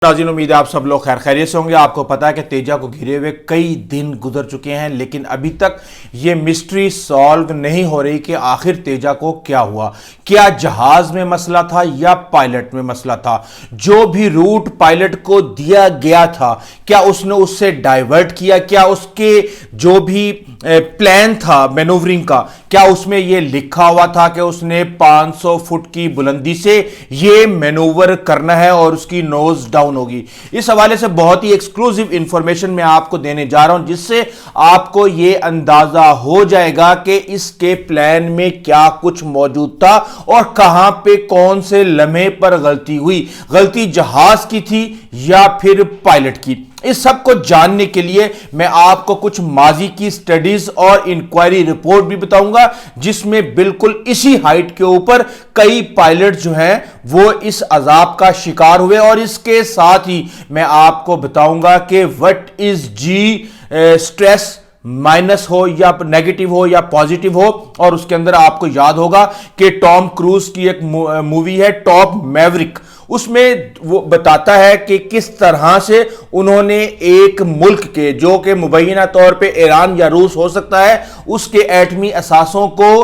नाज़रीन, उम्मीद है आप सब लोग खैर खैरियत से होंगे। आपको पता है कि तेजा को घिरे हुए कई दिन गुजर चुके हैं, लेकिन अभी तक ये मिस्ट्री सॉल्व नहीं हो रही कि आखिर तेजा को क्या हुआ। क्या जहाज में मसला था या पायलट में मसला था? जो भी रूट पायलट को दिया गया था, क्या उसने उससे डाइवर्ट किया? क्या उसके जो भी प्लान था मैनूवरिंग का, क्या उसमें यह लिखा हुआ था कि उसने 500 फुट की बुलंदी से यह मैनूवर करना है और उसकी नोज डाउन होगी? इस हवाले से बहुत ही एक्सक्लूसिव इंफॉर्मेशन मैं आपको देने जा रहा हूं, जिससे आपको यह अंदाजा हो जाएगा कि इसके प्लान में क्या कुछ मौजूद था और कहां पे कौन से लम्हे पर गलती हुई। गलती जहाज की थी या फिर पायलट की? इस सब को जानने के लिए मैं आपको कुछ माजी की स्टडीज और इंक्वायरी रिपोर्ट भी बताऊंगा, जिसमें बिल्कुल इसी हाइट के ऊपर कई पायलट जो हैं वो इस अजाब का शिकार हुए। और इसके साथ ही मैं आपको बताऊंगा कि what is G stress, minus हो या नेगेटिव हो या पॉजिटिव हो। और उसके अंदर आपको याद होगा कि टॉम क्रूज की एक मूवी है टॉप मैवरिक, उसमें वो बताता है कि किस तरह से उन्होंने एक मुल्क के, जो कि मुबैना तौर पे ईरान या रूस हो सकता है, उसके एटमी असासों को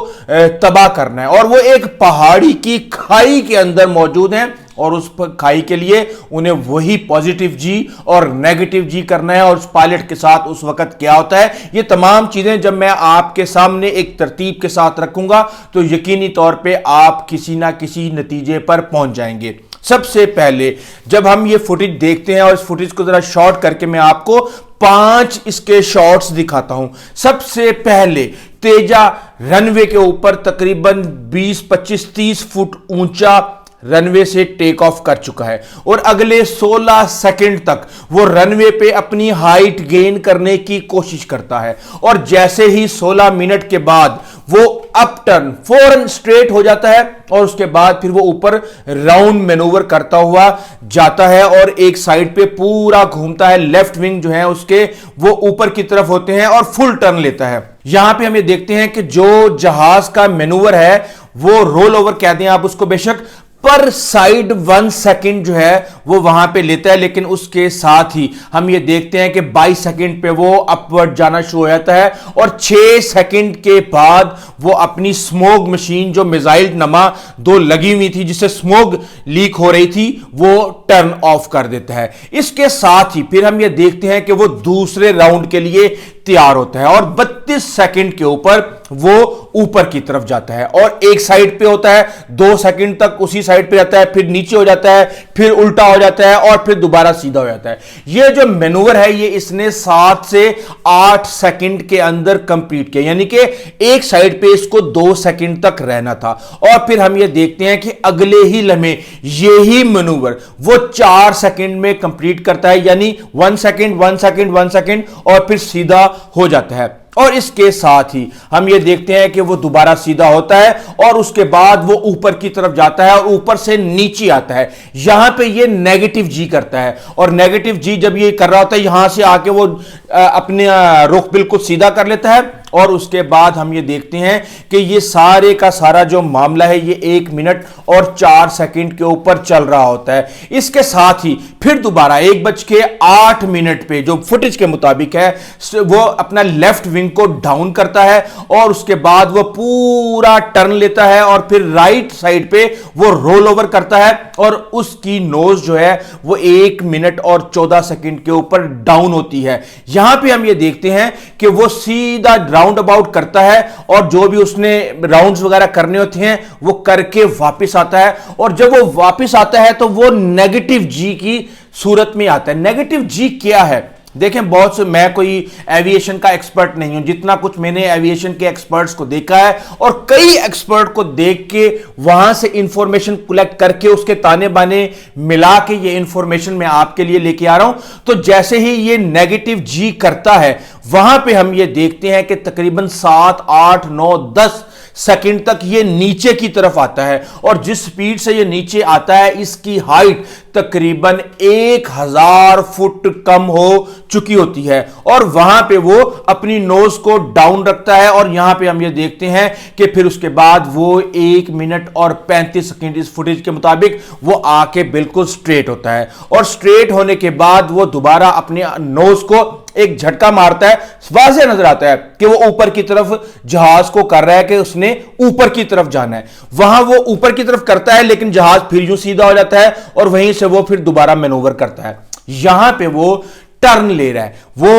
तबाह करना है। और वो एक पहाड़ी की खाई के अंदर मौजूद हैं और उस खाई के लिए उन्हें वही पॉजिटिव जी और नेगेटिव जी करना है। और उस पायलट के साथ उस वक्त क्या होता है, ये तमाम चीजें जब मैं आपके सामने एक तरतीब के साथ रखूंगा तो यकीनी तौर पे आप किसी ना किसी नतीजे पर पहुंच जाएंगे। सबसे पहले जब हम ये फुटेज देखते हैं, और इस फुटेज को जरा शॉर्ट करके मैं आपको 5 इसके शॉट्स दिखाता हूं। सबसे पहले तेजा रनवे के ऊपर तकरीबन 20, 25, 30 फुट ऊंचा रनवे से टेक ऑफ कर चुका है और अगले 16 सेकंड तक वो रनवे पे अपनी हाइट गेन करने की कोशिश करता है। और जैसे ही 16 मिनट के बाद वो अप टर्न फौरन स्ट्रेट हो जाता है और उसके बाद फिर वो ऊपर राउंड मैनूवर करता हुआ जाता है और एक साइड पे पूरा घूमता है। लेफ्ट विंग जो है उसके वो ऊपर की तरफ होते हैं और फुल टर्न लेता है। यहां पे हम ये देखते हैं कि जो जहाज का मैनूवर है वो रोल ओवर कहते हैं आप उसको, बेशक पर साइड 1 सेकंड जो है वो वहां पे लेता है, लेकिन उसके साथ ही हम ये देखते हैं कि 22 सेकंड पे वो अपवर्ड जाना शुरू हो जाता है और 6 सेकंड के बाद वो अपनी स्मोक मशीन, जो मिसाइल नमा 2 लगी हुई थी जिससे स्मोक लीक हो रही थी, वो टर्न ऑफ कर देता है। इसके साथ ही फिर हम ये देखते हैं कि वो दूसरे राउंड के लिए तैयार होता है और 32 सेकंड के ऊपर वो ऊपर की तरफ जाता है और एक साइड पे होता है, 2 सेकंड तक उसी साइड पे रहता है, फिर नीचे हो जाता है, फिर उल्टा हो जाता है और फिर दोबारा सीधा हो जाता है। ये जो मैनूवर है ये इसने 7 से 8 सेकंड के अंदर कंप्लीट किया, यानी कि एक साइड पे इसको 2 सेकंड तक रहना था। और फिर हम ये देखते हैं कि अगले ही लम्हे यही मैनूवर वो 4 सेकंड में कंप्लीट करता है, यानी 1 सेकंड 1 सेकंड 1 सेकंड और फिर सीधा हो जाता है। और इसके साथ ही हम ये देखते हैं कि वो दोबारा सीधा होता है और उसके बाद वो ऊपर की तरफ जाता है और ऊपर से नीचे आता है। यहां पे ये नेगेटिव जी करता है और नेगेटिव जी जब ये कर रहा होता है, यहां से आके वो अपने रुख बिल्कुल सीधा कर लेता है। और उसके बाद हम ये देखते हैं कि ये सारे का सारा जो मामला है ये 1 मिनट और 4 सेकंड के ऊपर चल रहा होता है। इसके साथ ही फिर दोबारा 1:08 पे जो फुटेज के मुताबिक है वो अपना लेफ्ट विंग को डाउन करता है और उसके बाद वो पूरा टर्न लेता है और फिर राइट साइड पे वो रोल ओवर करता है और उसकी नोज जो है वो 1 मिनट और 14 सेकंड के ऊपर डाउन होती है। यहां पे हम ये देखते हैं कि वो सीधा राउंड अबाउट करता है और जो भी उसने राउंड्स वगैरह करने होते हैं वो करके वापस आता है। और जब वो वापस आता है तो वो नेगेटिव जी की सूरत में आता है। नेगेटिव जी क्या है? देखें, बहुत से, मैं कोई एविएशन का एक्सपर्ट नहीं हूं, जितना कुछ मैंने एविएशन के एक्सपर्ट्स को देखा है और कई एक्सपर्ट को देख के वहां से इंफॉर्मेशन कलेक्ट करके उसके ताने बाने मिला के ये इंफॉर्मेशन मैं आपके लिए लेके आ रहा हूं। तो जैसे ही ये नेगेटिव जी करता है वहां पे हम ये देखते हैं कि तकरीबन 7, 8, 9, 10 सेकंड तक ये नीचे की तरफ आता है, और जिस स्पीड से ये नीचे आता है इसकी हाइट तकरीबन 1000 फुट कम हो चुकी होती है, और वहां पे वो अपनी नोज को डाउन रखता है। और यहां पे हम ये देखते हैं कि फिर उसके बाद वो 1 मिनट और 35 सेकंड इस फुटेज के मुताबिक वो आके बिल्कुल स्ट्रेट होता है, और स्ट्रेट होने के बाद वो दोबारा अपने नोज को एक झटका मारता है। वाज़ेह नजर आता है कि वो ऊपर की तरफ जहाज को कर रहा है कि उसने ऊपर की तरफ जाना है। वहां वो ऊपर की तरफ करता है, लेकिन जहाज फिर यूं सीधा हो जाता है, और वहीं से वो फिर दोबारा मैनूवर करता है। यहां पे वो टर्न ले रहा है, वो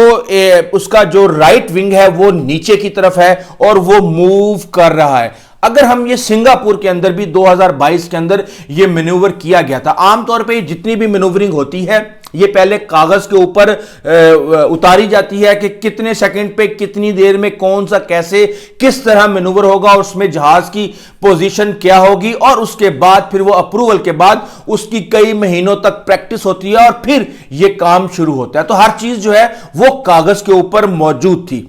उसका जो राइट विंग है वो नीचे की तरफ है, और वो मूव कर रहा है। अगर हम ये सिंगापुर के अंदर भी 2022 के अंदर ये मैन्यूवर किया गया था। आमतौर पे जितनी भी मैन्यूवरिंग होती है ये पहले कागज के ऊपर उतारी जाती है कि कितने सेकंड पे कितनी देर में कौन सा कैसे किस तरह मैन्यूवर होगा, और उसमें जहाज की पोजीशन क्या होगी, और उसके बाद फिर वो अप्रूवल के बाद उसकी कई महीनों तक प्रैक्टिस होती है, और फिर ये काम शुरू होता है। तो हर चीज जो है वो कागज के ऊपर मौजूद थी।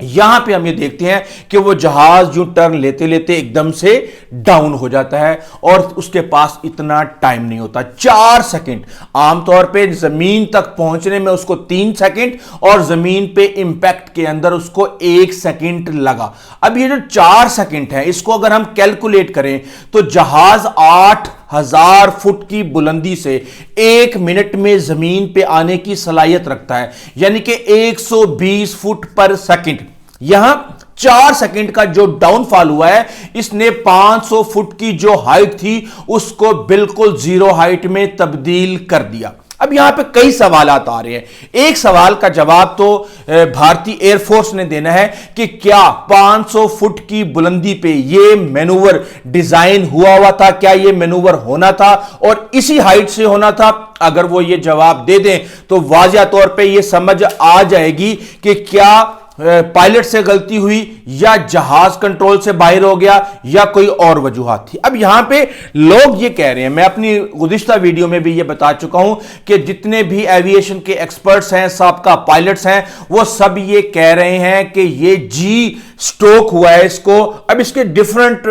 यहां पे हम ये देखते हैं कि वो जहाज जो टर्न लेते लेते एकदम से डाउन हो जाता है, और उसके पास इतना टाइम नहीं होता। 4 सेकंड, आमतौर पे जमीन तक पहुंचने में उसको 3 सेकंड, और जमीन पे इंपैक्ट के अंदर उसको 1 सेकंड लगा। अब ये जो 4 सेकंड है इसको अगर हम कैलकुलेट करें तो जहाज 8000 फुट की बुलंदी से 1 मिनट में जमीन पे आने की सलाहियत रखता है, यानी कि 120 फुट पर सेकंड। यहां 4 सेकंड का जो डाउनफॉल हुआ है, इसने 500 फुट की जो हाइट थी उसको बिल्कुल जीरो हाइट में तब्दील कर दिया। अब यहां पे कई सवाल आ रहे हैं। एक सवाल का जवाब तो भारतीय एयरफोर्स ने देना है कि क्या 500 फुट की बुलंदी पे ये मैनूवर डिजाइन हुआ था, क्या ये मैनूवर होना था और इसी हाइट से होना था? अगर वो ये जवाब दे दें तो वाज़िया तौर पे ये समझ आ जाएगी कि क्या पायलट से गलती हुई, या जहाज कंट्रोल से बाहर हो गया, या कोई और वजूहात थी। अब यहां पे लोग ये कह रहे हैं, मैं अपनी गुज़िश्ता वीडियो में भी ये बता चुका हूं कि जितने भी एविएशन के एक्सपर्ट्स हैं, साबका पायलट्स हैं, वो सब ये कह रहे हैं कि ये जी स्ट्रोक हुआ है इसको। अब इसके डिफरेंट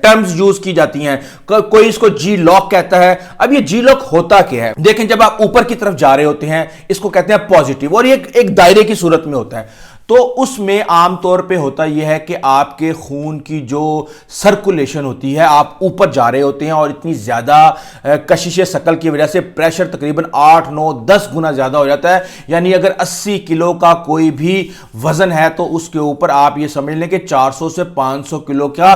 टर्म्स यूज की जाती हैं, कोई इसको जी लॉक कहता है। अब ये जी लॉक होता क्या है? देखें, जब आप ऊपर की तरफ जा रहे होते हैं इसको कहते हैं पॉजिटिव, और ये एक दायरे की सूरत में होता है। तो उसमें आमतौर पे होता यह है कि आपके खून की जो सर्कुलेशन होती है, आप ऊपर जा रहे होते हैं, और इतनी ज़्यादा कशिश शकल की वजह से प्रेशर तकरीबन 8, 9, 10 गुना ज़्यादा हो जाता है। यानी अगर 80 किलो का कोई भी वज़न है तो उसके ऊपर आप ये समझ लें कि 400 से 500 किलो का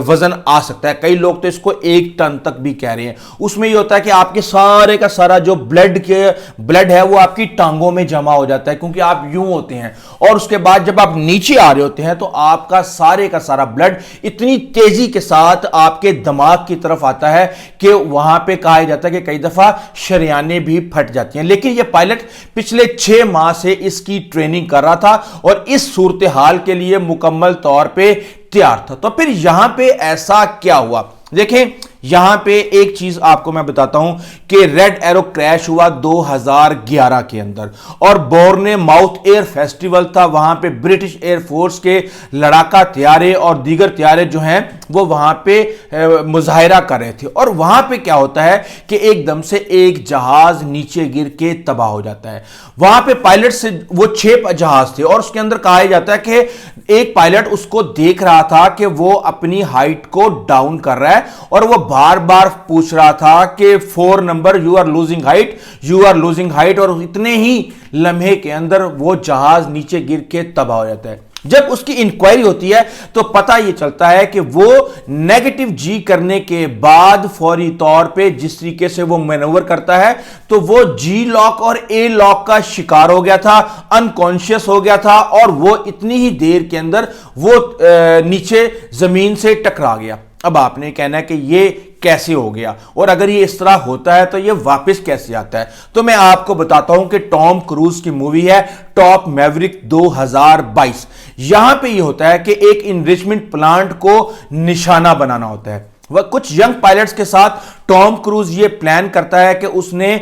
वज़न आ सकता है। कई लोग तो इसको 1 टन तक भी कह रहे हैं। उसमें ये होता है कि आपके सारे का सारा जो ब्लड है वो आपकी टांगों में जमा हो जाता है, क्योंकि आप यूं होते हैं, और उसके बाद जब आप नीचे आ रहे होते हैं तो आपका सारे का सारा ब्लड इतनी तेजी के साथ आपके दिमाग की तरफ आता है कि वहां पे कहा जाता है कि कई दफा शरियानें भी फट जाती हैं। लेकिन यह पायलट पिछले 6 माह से इसकी ट्रेनिंग कर रहा था और इस सूरत हाल के लिए मुकम्मल तौर पे तैयार था। तो फिर यहां पे ऐसा क्या हुआ? देखें, यहां पे एक चीज आपको मैं बताता हूं कि रेड एरो क्रैश हुआ 2011 के अंदर, और बोर्ने माउथ एयर फेस्टिवल था। वहां पे ब्रिटिश एयरफोर्स के लड़ाका तैयारे और दीगर तैयारे जो हैं वो वहां पे मुजाहिरा कर रहे थे। और वहां पे क्या होता है कि एकदम से एक जहाज नीचे गिर के तबाह हो जाता है। वहां पे पायलट से वो 6 जहाज थे, और उसके अंदर कहा जाता है कि एक पायलट उसको देख रहा था कि वो अपनी हाइट को डाउन कर रहा है, और वो बार बार पूछ रहा था कि 4 number you are losing height, you are losing height. और इतने ही लम्हे के अंदर वो जहाज नीचे गिर के तबाह हो जाता है। जब उसकी इंक्वायरी होती है तो पता यह चलता है कि वो नेगेटिव जी करने के बाद फौरी तौर पे जिस तरीके से वो मैनूवर करता है तो वो जी लॉक और ए लॉक का शिकार हो गया था, अनकॉन्शियस हो गया था, और वो इतनी ही देर के अंदर वो नीचे जमीन से टकरा गया। अब आपने कहना है कि ये कैसे हो गया, और अगर ये इस तरह होता है तो ये वापस कैसे आता है? तो मैं आपको बताता हूं कि टॉम क्रूज की मूवी है टॉप मैवरिक 2022। यहां पे ये होता है कि एक इनरिचमेंट प्लांट को निशाना बनाना होता है। वह कुछ यंग पायलट्स के साथ टॉम क्रूज ये प्लान करता है कि उसने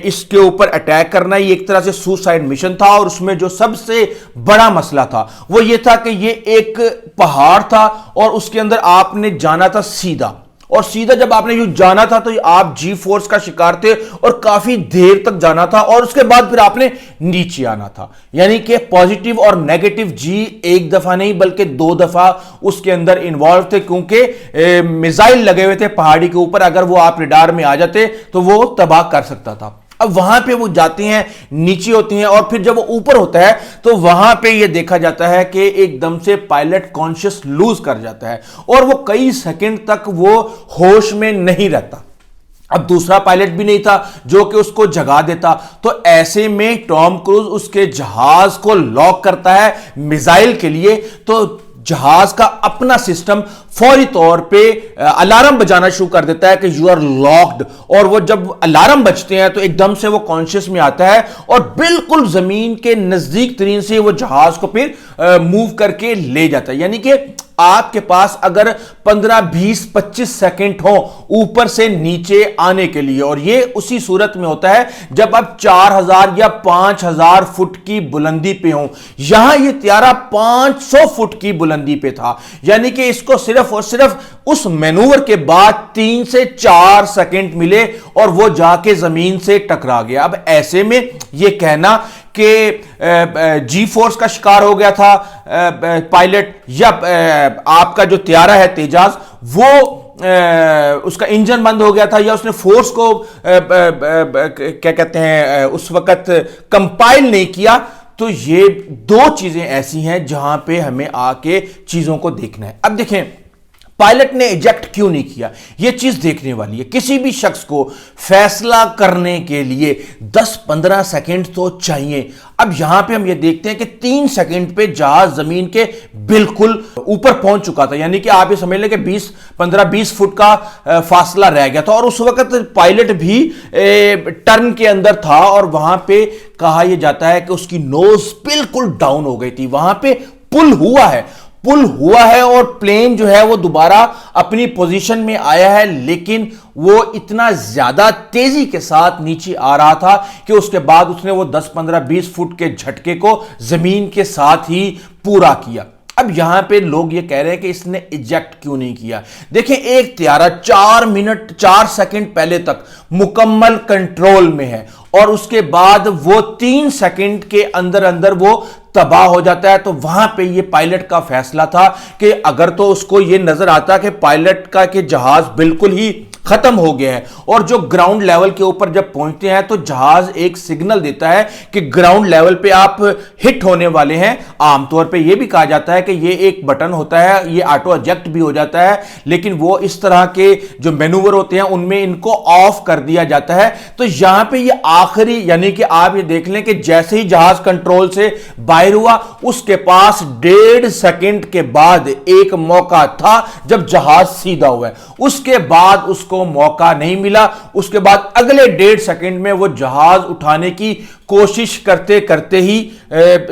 इसके ऊपर अटैक करना, ये एक तरह से सुसाइड मिशन था। और उसमें जो सबसे बड़ा मसला था वो ये था कि ये एक पहाड़ था और उसके अंदर आपने जाना था सीधा, और सीधा जब आपने यूं जाना था तो आप जी फोर्स का शिकार थे और काफी देर तक जाना था, और उसके बाद फिर आपने नीचे आना था। यानी कि पॉजिटिव और नेगेटिव जी एक दफा नहीं बल्कि 2 दफा उसके अंदर इन्वॉल्व थे, क्योंकि मिसाइल लगे हुए थे पहाड़ी के ऊपर। अगर वो आप रडार में आ जाते तो वो तबाह कर सकता था। अब वहां पे वो जाती हैं, नीचे होती हैं, और फिर जब वो ऊपर होता है तो वहां पे ये देखा जाता है कि एकदम से पायलट कॉन्शियस लूज कर जाता है और वो कई सेकंड तक वो होश में नहीं रहता। अब दूसरा पायलट भी नहीं था जो कि उसको जगा देता। तो ऐसे में टॉम क्रूज उसके जहाज को लॉक करता है मिसाइल के लिए। तो जहाज का अपना सिस्टम फौरी तौर पे अलार्म बजाना शुरू कर देता है कि यू आर लॉक्ड, और वो जब अलार्म बजते हैं तो एकदम से वो कॉन्शियस में आता है और बिल्कुल जमीन के नजदीक तरीन से वो जहाज को फिर मूव करके ले जाता है। यानी कि आपके पास अगर 15, 20, 25 सेकंड हो ऊपर से नीचे आने के लिए, और ये उसी सूरत में होता है जब आप 4000 या 5000 फुट की बुलंदी पे हो। यहां ये त्यारा 500 फुट की बुलंदी पे था। यानी कि इसको सिर्फ और सिर्फ उस मैनूवर के बाद 3 से 4 सेकंड मिले और वो जाके जमीन से टकरा गया। अब ऐसे में ये कहना कि जी फोर्स का शिकार हो गया था पायलट, या आपका जो त्यारा है तेजाज वो उसका इंजन बंद हो गया था, या उसने फोर्स को क्या कहते हैं उस वक्त कंपाइल नहीं किया, तो ये 2 चीजें ऐसी हैं जहां पे हमें आके चीजों को देखना है। अब देखें पायलट ने इजेक्ट क्यों नहीं किया, यह चीज देखने वाली है। किसी भी शख्स को फैसला करने के लिए 10-15 सेकंड तो चाहिए। अब यहां पे हम ये देखते हैं कि 3 सेकंड पे जहाज जमीन के बिल्कुल ऊपर पहुंच चुका था। यानी कि आप ये समझ लें कि 15-20 फुट का फासला रह गया था, और उस वक्त पायलट भी टर्न के अंदर था, और वहां पे कहा यह जाता है कि उसकी नोज बिल्कुल डाउन हो गई थी। वहां पे पुल हुआ है और प्लेन जो है वो दोबारा अपनी पोजीशन में आया है, लेकिन वो इतना ज्यादा तेजी के साथ नीचे आ रहा था कि उसके बाद उसने वो 10, 15, 20 फुट के झटके को जमीन के साथ ही पूरा किया। अब यहां पे लोग ये कह रहे हैं कि इसने इजेक्ट क्यों नहीं किया। देखें एक त्यारा 4 मिनट 4 सेकंड पहले तक मुकम्मल कंट्रोल में है, और उसके बाद वो 3 सेकंड के अंदर अंदर वो तबाह हो जाता है। तो वहां पे ये पायलट का फैसला था कि अगर तो उसको ये नजर आता कि पायलट का कि जहाज बिल्कुल ही खत्म हो गया है, और जो ग्राउंड लेवल के ऊपर जब पहुंचते हैं तो जहाज एक सिग्नल देता है कि ग्राउंड लेवल पे आप हिट होने वाले हैं। आमतौर पे ये भी कहा जाता है कि ये एक बटन होता है, ये ऑटो एजेक्ट भी हो जाता है, लेकिन वो इस तरह के जो मैनूवर होते हैं उनमें इनको ऑफ कर दिया जाता है। तो यहां पे ये आखिरी, यानी कि आप ये देख लें कि जैसे ही जहाज कंट्रोल से बाहर हुआ उसके पास 1.5 सेकंड के बाद एक मौका था जब जहाज सीधा हुआ है, उसके बाद उसको मौका नहीं मिला। उसके बाद अगले 1.5 सेकंड में वो जहाज उठाने की कोशिश करते करते ही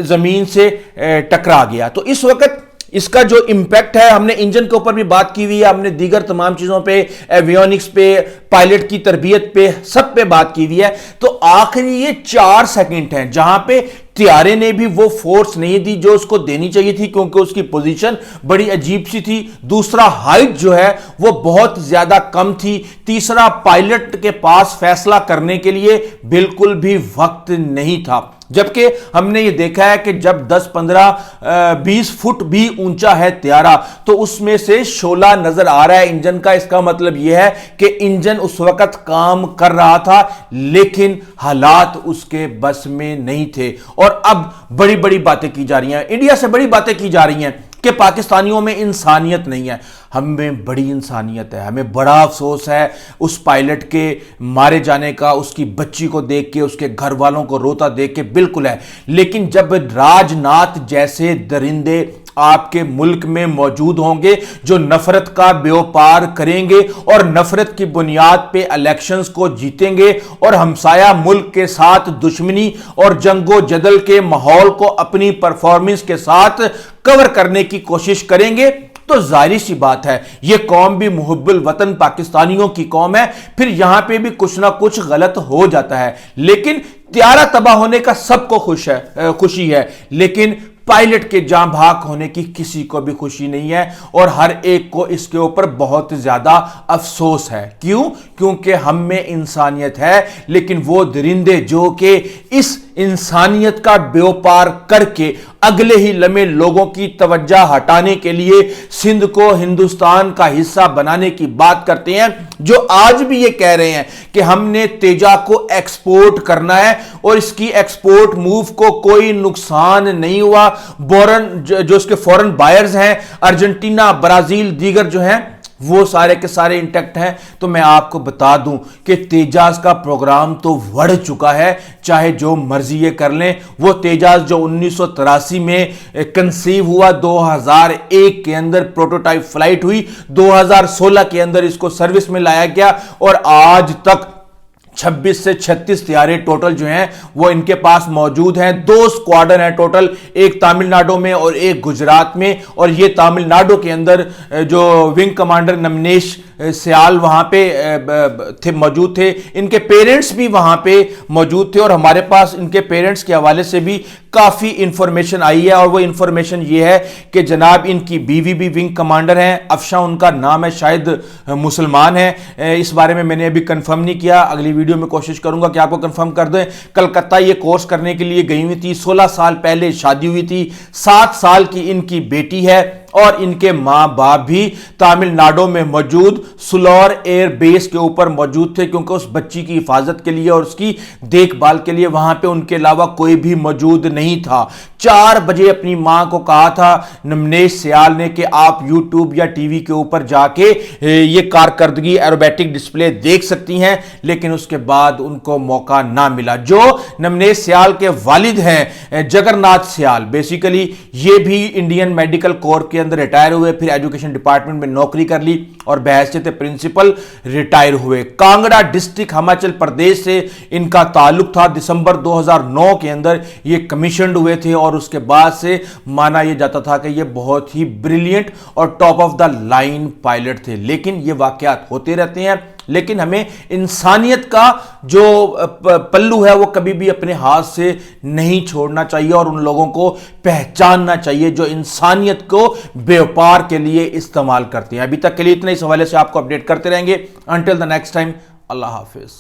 जमीन से टकरा गया। तो इस वक्त इसका जो इंपैक्ट है, हमने इंजन के ऊपर भी बात की हुई है, हमने दीगर तमाम चीजों पे, एवियोनिक्स पे, पायलट की तरबियत पे, सब पे बात की हुई है। तो आखिरी ये 4 सेकंड हैं जहां पे त्यारे ने भी वो फोर्स नहीं दी जो उसको देनी चाहिए थी, क्योंकि उसकी पोजीशन बड़ी अजीब सी थी। दूसरा हाइट जो है वो बहुत ज्यादा कम थी। तीसरा पायलट के पास फैसला करने के लिए बिल्कुल भी वक्त नहीं था। जबकि हमने ये देखा है कि जब 10, 15, 20 फुट भी ऊंचा है त्यारा तो उसमें से शोला नजर आ रहा है इंजन का। इसका मतलब यह है कि इंजन उस वक्त काम कर रहा था, लेकिन हालात उसके बस में नहीं थे। और अब बड़ी बड़ी बातें की जा रही हैं, इंडिया से बड़ी बातें की जा रही हैं कि पाकिस्तानियों में इंसानियत नहीं है। हमें बड़ी इंसानियत है, हमें बड़ा अफसोस है उस पायलट के मारे जाने का, उसकी बच्ची को देख के, उसके घर वालों को रोता देख के, बिल्कुल है। लेकिन जब राजनाथ जैसे दरिंदे आपके मुल्क में मौजूद होंगे जो नफरत का व्यापार करेंगे और नफरत की बुनियाद पे इलेक्शंस को जीतेंगे और हमसाया मुल्क के साथ दुश्मनी और जंगो जदल के माहौल को अपनी परफॉर्मेंस के साथ कवर करने की कोशिश करेंगे, तो जाहिर सी बात है यह कौम भी मुहब्बुल वतन पाकिस्तानियों की कौम है, फिर यहां पे भी कुछ ना कुछ गलत हो जाता है। लेकिन त्यारा तबाह होने का सबको खुशी है, लेकिन पायलट के जान भाग होने की किसी को भी खुशी नहीं है और हर एक को इसके ऊपर बहुत ज्यादा अफसोस है। क्यों? क्योंकि हम में इंसानियत है, लेकिन वो दरिंदे जो कि इस इंसानियत का व्यापार करके अगले ही लम्हे लोगों की तवज्जो हटाने के लिए सिंध को हिंदुस्तान का हिस्सा बनाने की बात करते हैं, जो आज भी ये कह रहे हैं कि हमने तेजा को एक्सपोर्ट करना है और इसकी एक्सपोर्ट मूव को कोई नुकसान नहीं हुआ। जो इसके फॉरेन बायर्स हैं, अर्जेंटीना, ब्राजील, दीगर जो हैं, वो सारे के सारे इंटैक्ट हैं। तो मैं आपको बता दूं कि तेजाज का प्रोग्राम तो बढ़ चुका है, चाहे जो मर्जी ये कर लें। वो तेजाज जो 1983 में कंसीव हुआ, 2001 के अंदर प्रोटोटाइप फ्लाइट हुई, 2016 के अंदर इसको सर्विस में लाया गया और आज तक 26 से 36 तैयारे टोटल जो हैं वो इनके पास मौजूद हैं। 2 स्क्वाड्रन है टोटल, एक तमिलनाडु में और एक गुजरात में। और ये तमिलनाडु के अंदर जो विंग कमांडर नमनेश सियाल वहां पे मौजूद थे, इनके पेरेंट्स भी वहां पे मौजूद थे और हमारे पास इनके पेरेंट्स के हवाले से भी काफी इंफॉर्मेशन आई है। और वो इंफॉर्मेशन ये है कि जनाब इनकी बीवी भी विंग कमांडर हैं, अफशा उनका नाम है, शायद मुसलमान है। इस बारे में मैंने अभी कंफर्म नहीं किया, अगली वीडियो में कोशिश करूंगा कि आपको कंफर्म कर दें। कलकत्ता ये कोर्स करने के लिए गई हुई थी, 16 साल पहले शादी हुई थी, 7 साल की इनकी बेटी है और इनके मां बाप भी तमिलनाडु में मौजूद सुलौर एयर बेस के ऊपर मौजूद थे, क्योंकि उस बच्ची की हिफाजत के लिए और उसकी देखभाल के लिए वहां पे उनके अलावा कोई भी मौजूद नहीं था। 4 बजे अपनी मां को कहा था नमनेश सियाल ने कि आप यूट्यूब या टीवी के ऊपर जाके ये कारकर्दगी एरोबेटिक डिस्प्ले देख सकती हैं, लेकिन उसके बाद उनको मौका ना मिला। जो नमनेश सियाल के वालिद हैं जगन्नाथ सियाल, बेसिकली ये भी इंडियन मेडिकल कोर के अंदर रिटायर हुए, फिर एजुकेशन डिपार्टमेंट में नौकरी कर ली और बहैसियत प्रिंसिपल रिटायर हुए। कांगड़ा डिस्ट्रिक्ट हिमाचल प्रदेश से इनका ताल्लुक था। दिसंबर 2009 के अंदर ये कमीशन्ड हुए थे और उसके बाद से माना यह जाता था कि ये बहुत ही ब्रिलियंट और top of the line pilot थे। लेकिन ये वाकयात होते रहते हैं, लेकिन हमें इंसानियत का जो पल्लू है वो कभी भी अपने हाथ से नहीं छोड़ना चाहिए और उन लोगों को पहचानना चाहिए जो इंसानियत को व्यापार के लिए इस्तेमाल करते हैं। अभी तक के लिए इतना, इस हवाले से आपको अपडेट करते रहेंगे। Until the next time, Allah Hafiz.